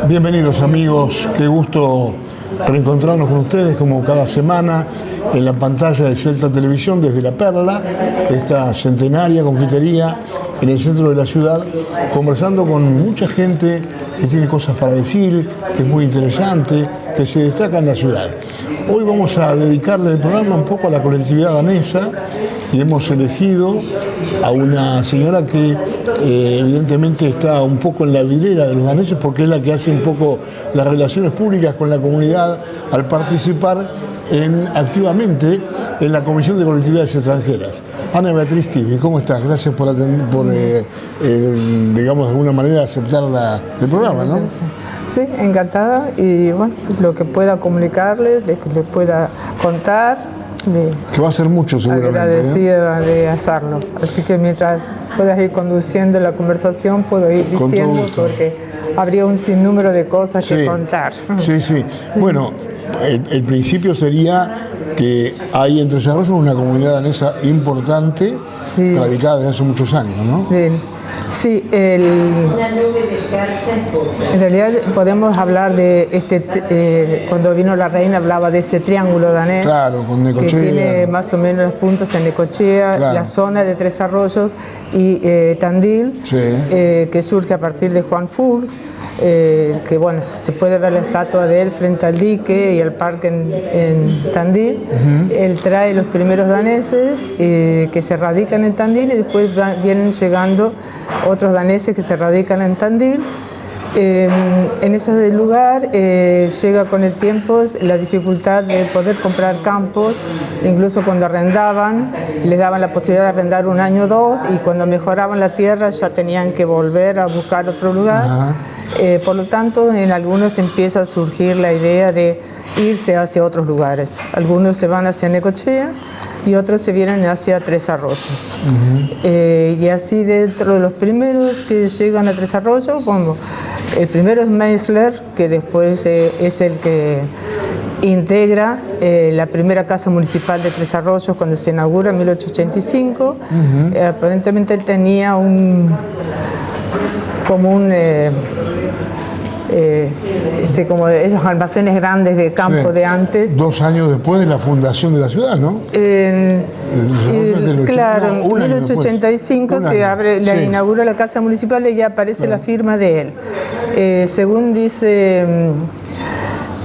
Bienvenidos amigos, qué gusto reencontrarnos con ustedes como cada semana en la pantalla de Celta Televisión desde La Perla, esta centenaria confitería en el centro de la ciudad, conversando con mucha gente que tiene cosas para decir, que es muy interesante, que se destaca en la ciudad. Hoy vamos a dedicarle el programa un poco a la colectividad danesa y hemos elegido a una señora que evidentemente está un poco en la vidriera de los daneses porque es la que hace un poco las relaciones públicas con la comunidad al participar activamente en la Comisión de Colectividades Extranjeras. Ana Beatriz Kivi, ¿cómo estás? Gracias por digamos, de alguna manera aceptar el programa, ¿no? Sí, encantada y bueno, lo que pueda comunicarles, les pueda contar. Que va a ser mucho seguramente. Agradecida de hacerlo. Así que mientras puedas ir conduciendo la conversación, puedo ir diciendo porque habría un sinnúmero de cosas que contar. Sí, sí. Bueno, el principio sería que hay en Tres Arroyos una comunidad danesa importante, radicada desde hace muchos años, ¿no? Bien. Sí, en realidad podemos hablar de cuando vino la reina hablaba de este triángulo danés, claro, con Necochea, que tiene más o menos los puntos en Necochea, claro, la zona de Tres Arroyos y Tandil, que surge a partir de Juan Fur, que bueno, se puede ver la estatua de él frente al dique y el parque en Tandil. Él trae los primeros daneses que se radican en Tandil y después vienen llegando otros daneses que se radican en Tandil. En ese lugar llega con el tiempo la dificultad de poder comprar campos, incluso cuando arrendaban, les daban la posibilidad de arrendar un año o dos y cuando mejoraban la tierra ya tenían que volver a buscar otro lugar. Por lo tanto, en algunos empieza a surgir la idea de irse hacia otros lugares. Algunos se van hacia Necochea y otros se vienen hacia Tres Arroyos. Y así dentro de los primeros que llegan a Tres Arroyos, bueno, el primero es Meisler, que después es el que integra la primera casa municipal de Tres Arroyos cuando se inaugura en 1885. Aparentemente él tenía como esos almacenes grandes de campo de antes. 2 años después de la fundación de la ciudad, ¿no? Claro, en 1885 se abre, inaugura la casa municipal y ya aparece la firma de él. Según dice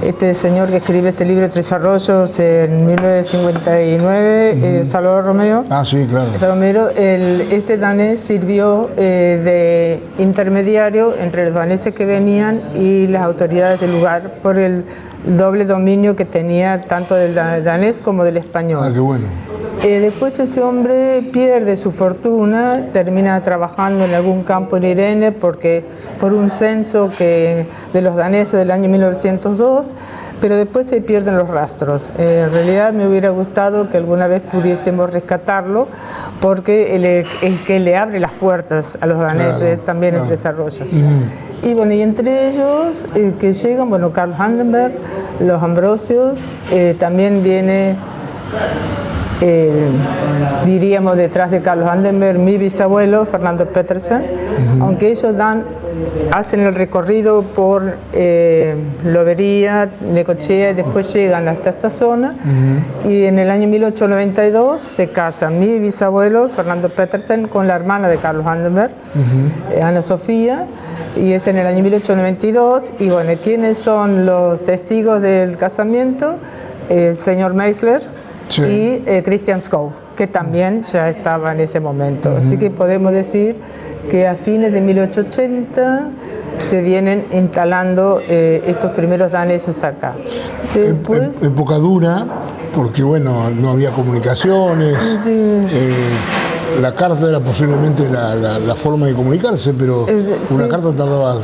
este señor que escribe este libro, Tres Arroyos, en 1959, Salvador Romero. Sí, claro. Romero, este danés sirvió de intermediario entre los daneses que venían y las autoridades del lugar por el doble dominio que tenía tanto del danés como del español. Qué bueno. Después ese hombre pierde su fortuna, termina trabajando en algún campo en Irene por un censo de los daneses del año 1902, pero después se pierden los rastros. En realidad me hubiera gustado que alguna vez pudiésemos rescatarlo, porque es que le abre las puertas a los daneses también en Tres Arroyos. Y bueno, y entre ellos que llegan, bueno, Carl Handenberg, los Ambrosios, también viene... diríamos detrás de Carlos Handenberg, mi bisabuelo, Fernando Petersen, aunque ellos hacen el recorrido por Lobería, Necochea y después llegan hasta esta zona. Y en el año 1892 se casa mi bisabuelo, Fernando Petersen, con la hermana de Carlos Handenberg, Ana Sofía, y es en el año 1892. Y bueno, ¿quiénes son los testigos del casamiento? El señor Meisler y Christian Skov, que también ya estaba en ese momento. Así que podemos decir que a fines de 1880 se vienen instalando estos primeros daneses acá. Después, época dura, porque bueno, no había comunicaciones, la carta era posiblemente la forma de comunicarse, pero una carta tardaba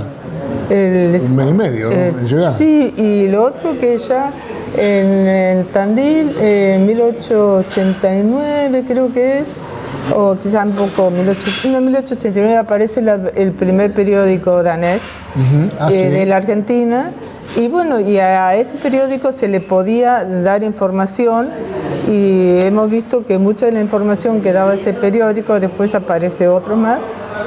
un mes y medio, ¿no? En llegar. Sí, y lo otro que ya en Tandil, en 1889 creo que es, o quizá un poco, en 1889 aparece el primer periódico danés de la Argentina, y bueno, y a ese periódico se le podía dar información, y hemos visto que mucha de la información que daba ese periódico, después aparece otro más,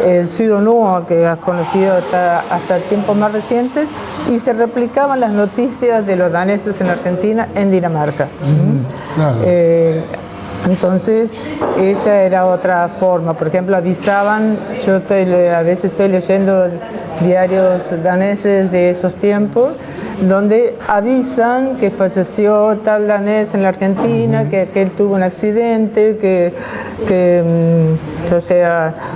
el pseudonúo que has conocido hasta tiempos más recientes, y se replicaban las noticias de los daneses en Argentina en Dinamarca. Claro. Entonces, esa era otra forma. Por ejemplo, avisaban, a veces estoy leyendo diarios daneses de esos tiempos, donde avisan que falleció tal danés en la Argentina, que él tuvo un accidente,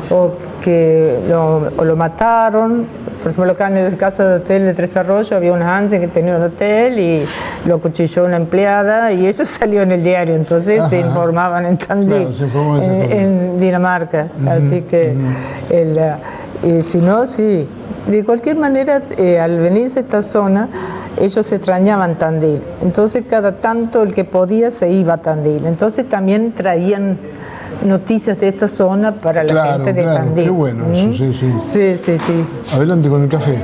o que lo mataron. Por ejemplo, acá en el caso del hotel de Tres Arroyos había una Hansen que tenía un hotel y lo acuchilló una empleada, y eso salió en el diario. Entonces se informaban en Tandil, claro, en Dinamarca. Así que, si no, sí. De cualquier manera, al venirse a esta zona, ellos extrañaban Tandil. Entonces, cada tanto el que podía se iba a Tandil. Entonces, también traían noticias de esta zona para la gente de Tandil. Qué bueno eso, sí. Adelante con el café.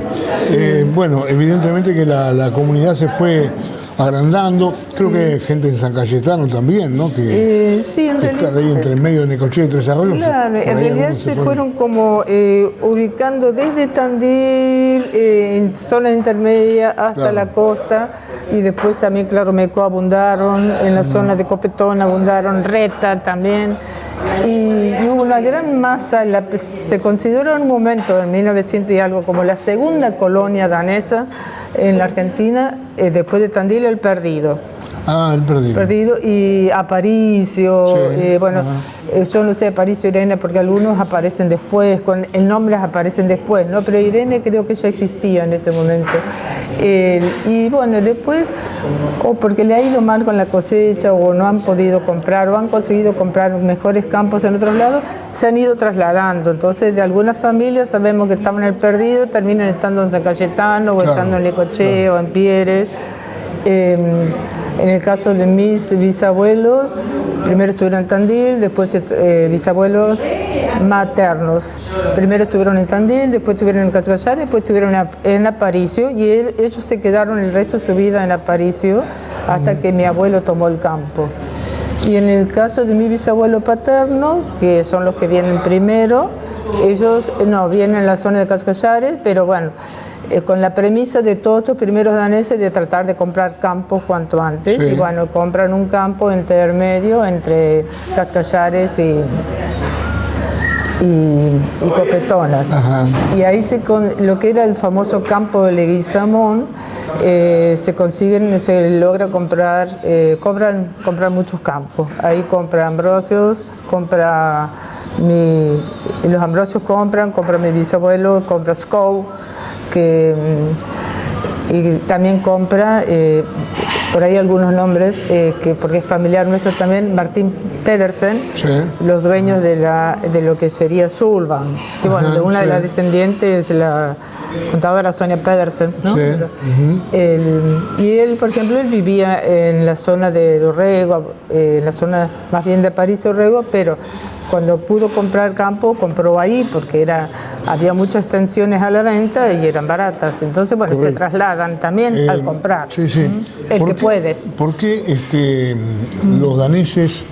Sí. Bueno, evidentemente que la comunidad se fue agrandando. Creo que gente en San Cayetano también, ¿no? Que está ahí entre medio de Necochea y Tres Arroyos. Claro, en realidad se fueron como ubicando desde Tandil, en zona intermedia hasta la costa, y después también, claro, Meco abundaron, en la zona de Copetón abundaron, Reta también. Y hubo una gran masa, se consideró en un momento, en 1900 y algo, como la segunda colonia danesa en la Argentina, después de Tandil, El Perdido. El Perdido. Perdido y Aparicio, yo no sé Aparicio y Irene porque algunos aparecen después, con el nombre aparecen después, ¿no? Pero Irene creo que ya existía en ese momento. Y bueno, después, o porque le ha ido mal con la cosecha, o no han podido comprar, o han conseguido comprar mejores campos en otros lados, se han ido trasladando. Entonces, de algunas familias sabemos que estaban en El Perdido, terminan estando en San Cayetano, o estando en Necochea, o en Pieres. En el caso de mis bisabuelos, primero estuvieron en Tandil, después bisabuelos maternos. Primero estuvieron en Tandil, después estuvieron en Cascallares, después estuvieron en Aparicio, y ellos se quedaron el resto de su vida en Aparicio hasta que mi abuelo tomó el campo. Y en el caso de mi bisabuelo paterno, que son los que vienen primero, ellos no vienen en la zona de Cascallares, pero bueno, con la premisa de todos estos primeros daneses de tratar de comprar campos cuanto antes, y bueno, compran un campo intermedio entre Cascallares y Copetonas. Y ahí lo que era el famoso campo de Leguizamón, se logra comprar muchos campos. Ahí compra Ambrosios, los Ambrosios compra mi bisabuelo, compra Scow, y también compra, por ahí algunos nombres, porque es familiar nuestro también, Martín Pedersen, los dueños de lo que sería Sulban, que bueno, de una de las descendientes, la contadora Sonia Pedersen, ¿no? Y él, por ejemplo, él vivía en la zona de Dorrego, en la zona más bien de París Dorrego, pero cuando pudo comprar campo, compró ahí, porque había muchas extensiones a la venta y eran baratas. Entonces, bueno, se trasladan también al comprar. El que puede. ¿Por qué los daneses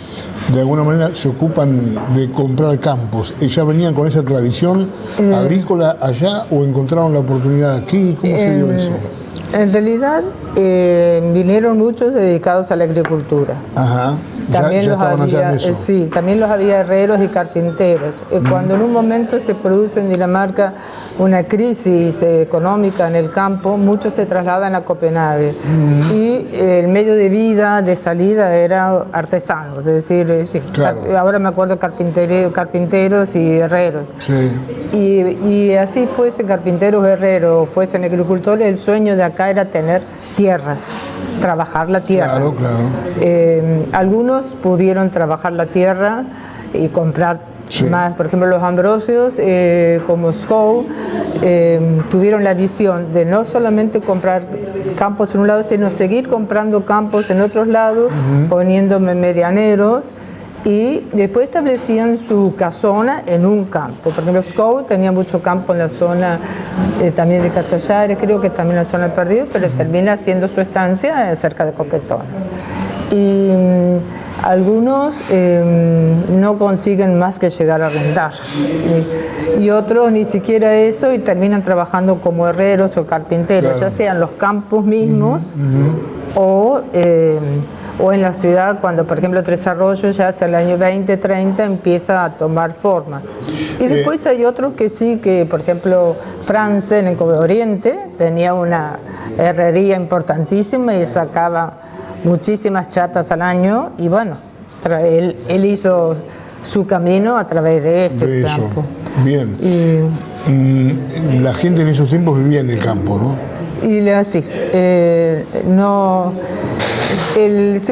de alguna manera se ocupan de comprar campos? ¿Ya venían con esa tradición agrícola allá o encontraron la oportunidad aquí? ¿Cómo se dio eso? En realidad vinieron muchos dedicados a la agricultura. También también los había herreros y carpinteros. Cuando en un momento se produce en Dinamarca una crisis económica en el campo, muchos se trasladan a Copenhague. Y el medio de vida, de salida, era artesanos, es decir, ahora me acuerdo carpinteros y herreros. Y así fuesen carpinteros, herreros, fuesen agricultores, el sueño de acá era tener tierras, trabajar la tierra. Algunos pudieron trabajar la tierra y comprar más. Por ejemplo, los Ambrosios, como Scow, tuvieron la visión de no solamente comprar campos en un lado, sino seguir comprando campos en otros lados, poniéndome medianeros, y después establecían su casona en un campo. Por ejemplo, Scow tenía mucho campo en la zona también de Cascallares, creo que también en la zona del Perdido, pero termina haciendo su estancia cerca de Copetón. Y Algunos no consiguen más que llegar a rentar y otros ni siquiera eso y terminan trabajando como herreros o carpinteros, ya sea en los campos mismos o en la ciudad, cuando por ejemplo Tres Arroyos ya hacia el año 2030 empieza a tomar forma. Y después hay otros que sí, que por ejemplo France en el Oriente tenía una herrería importantísima y sacaba muchísimas chatas al año y bueno, él hizo su camino a través de ese campo. Bien. La gente en esos tiempos vivía en el campo, ¿no? Y así, se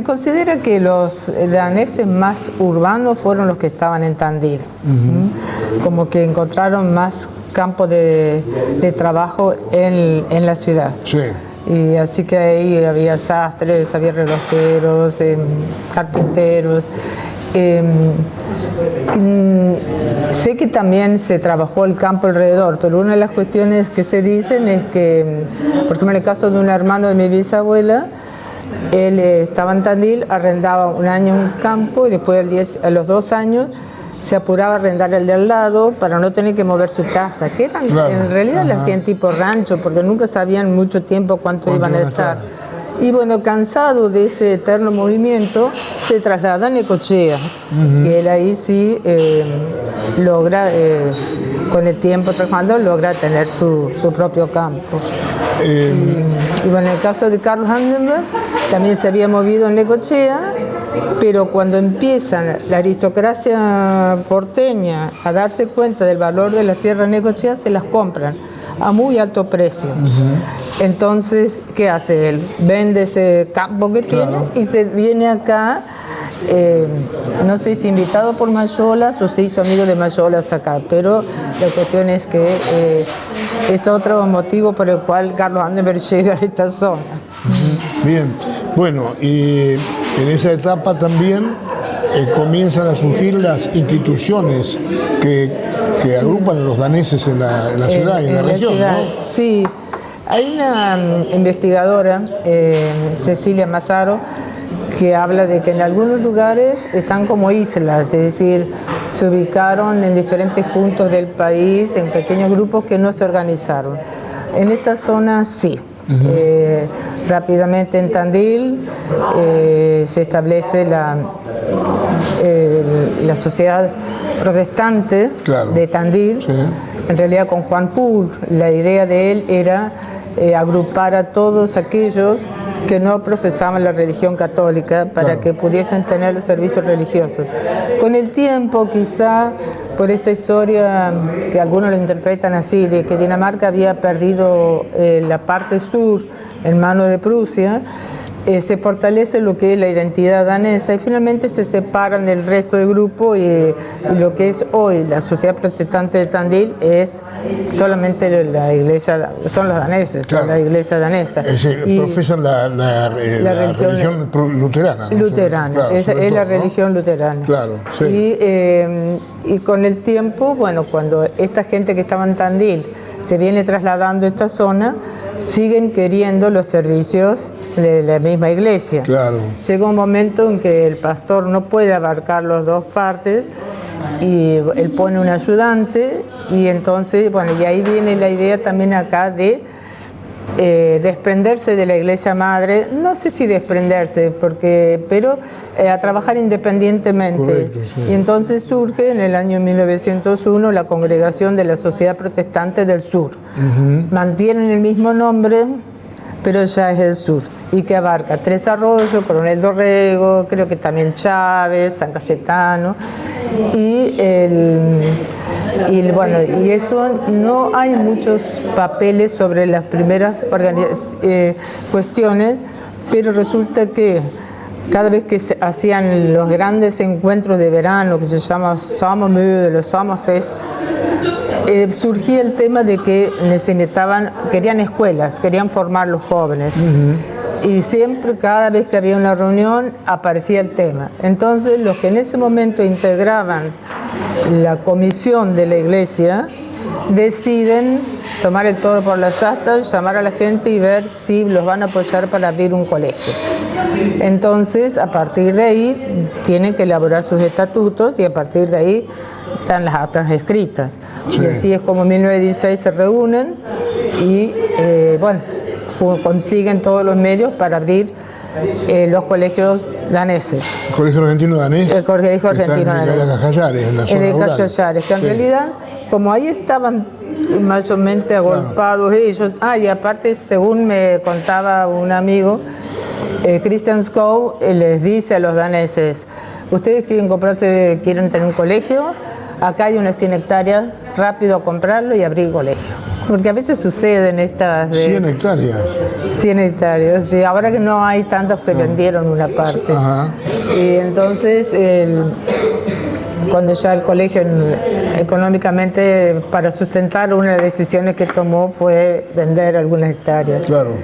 considera que los daneses más urbanos fueron los que estaban en Tandil, como que encontraron más campo de trabajo en la ciudad. Sí. Y así que ahí había sastres, había relojeros, carpinteros. Sé que también se trabajó el campo alrededor, pero una de las cuestiones que se dicen es que, por ejemplo, en el caso de un hermano de mi bisabuela, él estaba en Tandil, arrendaba un año un campo y después a los 2 años se apuraba a arrendar el de al lado para no tener que mover su casa, que eran, en realidad le hacían tipo rancho, porque nunca sabían mucho tiempo cuánto iban a estar. Y bueno, cansado de ese eterno movimiento, se traslada a Necochea, y él ahí sí logra, con el tiempo trabajando, logra tener su propio campo. Y bueno, en el caso de Carl Handenberg, también se había movido en Necochea, pero cuando empiezan la aristocracia porteña a darse cuenta del valor de las tierras Necochea, se las compran a muy alto precio. Entonces, ¿qué hace él? Vende ese campo que tiene y se viene acá, no sé si invitado por Mayolas o se hizo amigo de Mayolas acá, pero la cuestión es que es otro motivo por el cual Carlos Handenberg llega a esta zona. Bien, bueno, y en esa etapa también comienzan a surgir las instituciones que agrupan a los daneses en la ciudad y en la región, ¿no? Sí, hay una investigadora, Cecilia Mazzaro, que habla de que en algunos lugares están como islas, es decir, se ubicaron en diferentes puntos del país, en pequeños grupos que no se organizaron. En esta zona sí. Rápidamente en Tandil se establece la sociedad protestante de Tandil, en realidad con Juan Fulk. La idea de él era agrupar a todos aquellos que no profesaban la religión católica para que pudiesen tener los servicios religiosos. Con el tiempo, quizá por esta historia que algunos lo interpretan así, de que Dinamarca había perdido la parte sur en manos de Prusia, se fortalece lo que es la identidad danesa y finalmente se separan del resto del grupo y lo que es hoy la sociedad protestante de Tandil es solamente la iglesia, son los daneses, son la iglesia danesa. Profesan la religión luterana, ¿no? Luterana, es la religión luterana. Claro, sí. Y con el tiempo, bueno, cuando esta gente que estaba en Tandil se viene trasladando a esta zona, siguen queriendo los servicios de la misma iglesia. Llega un momento en que el pastor no puede abarcar las dos partes y él pone un ayudante y entonces, bueno, y ahí viene la idea también acá de desprenderse de la iglesia madre, no sé si desprenderse, pero a trabajar independientemente. Correcto, sí. Y entonces surge en el año 1901 la Congregación de la Sociedad Protestante del Sur. Mantienen el mismo nombre, pero ya es el sur, y que abarca Tres Arroyos, Coronel Dorrego, creo que también Chávez, San Cayetano, y eso, no hay muchos papeles sobre las primeras cuestiones, pero resulta que cada vez que se hacían los grandes encuentros de verano, que se llama Sommermøde, los Sommerfest, surgía el tema de que querían escuelas, querían formar los jóvenes. Y siempre, cada vez que había una reunión, aparecía el tema. Entonces, los que en ese momento integraban la comisión de la iglesia deciden tomar el toro por las astas, llamar a la gente y ver si los van a apoyar para abrir un colegio. Entonces, a partir de ahí, tienen que elaborar sus estatutos y a partir de ahí están las actas escritas. Sí. Y así es como en 1916 se reúnen y, consiguen todos los medios para abrir los colegios daneses. ¿El colegio argentino danés? El colegio argentino danés. En la Cajallares, en la zona rural. Cajallares, que en realidad, como ahí estaban mayormente agolpados ellos, y aparte, según me contaba un amigo, Christian Skov les dice a los daneses, ustedes quieren tener un colegio, acá hay unas 100 hectáreas, rápido a comprarlo y abrir colegio. Porque a veces suceden estas... 100 hectáreas. 100 hectáreas, sí. Ahora que no hay tantas, se vendieron una parte. Ajá. Y entonces, cuando ya el colegio económicamente, para sustentar, una de las decisiones que tomó fue vender algunas hectáreas. Claro.